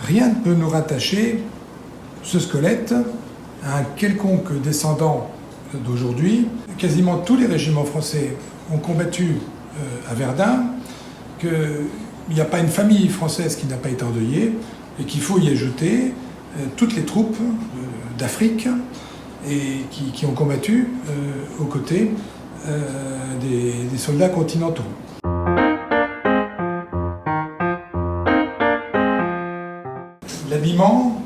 Rien ne peut nous rattacher, ce squelette, à un quelconque descendant d'aujourd'hui. Quasiment tous les régiments français ont combattu à Verdun, qu'il n'y a pas une famille française qui n'a pas été endeuillée, et qu'il faut y ajouter toutes les troupes d'Afrique et qui ont combattu aux côtés des soldats continentaux. L'habillement,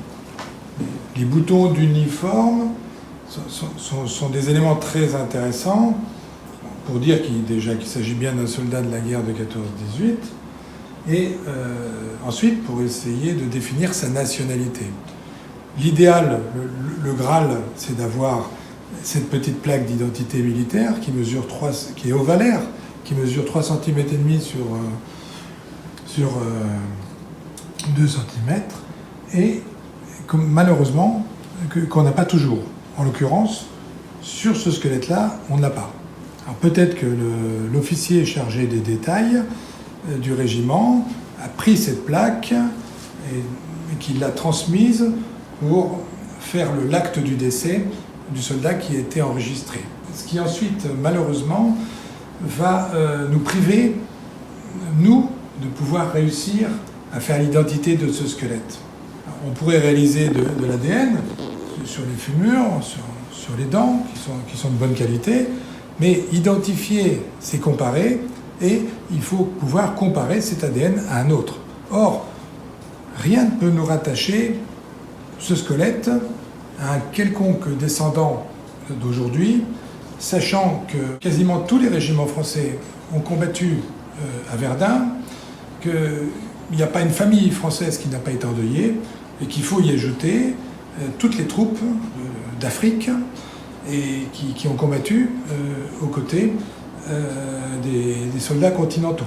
les boutons d'uniforme sont des éléments très intéressants pour dire qu'il s'agit bien d'un soldat de la guerre de 14-18 et ensuite pour essayer de définir sa nationalité. L'idéal, le Graal, c'est d'avoir cette petite plaque d'identité militaire qui est ovalaire, qui mesure 3,5 cm sur 2 cm et malheureusement qu'on n'a pas toujours. En l'occurrence, sur ce squelette-là, on ne l'a pas. Alors peut-être que l'officier chargé des détails du régiment a pris cette plaque et qu'il l'a transmise pour faire l'acte du décès du soldat qui a été enregistré. Ce qui ensuite, malheureusement, va nous priver, nous, de pouvoir réussir à faire l'identité de ce squelette. On pourrait réaliser de l'ADN sur les fémurs, sur les dents, qui sont de bonne qualité, mais identifier, c'est comparer, et il faut pouvoir comparer cet ADN à un autre. Or, rien ne peut nous rattacher, ce squelette, à un quelconque descendant d'aujourd'hui, sachant que quasiment tous les régiments français ont combattu à Verdun, qu'il n'y a pas une famille française qui n'a pas été endeuillée, et qu'il faut y ajouter toutes les troupes d'Afrique et qui ont combattu aux côtés des soldats continentaux.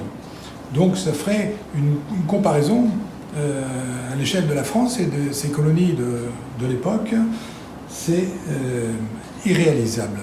Donc ça ferait une comparaison à l'échelle de la France et de ses colonies de l'époque, c'est irréalisable.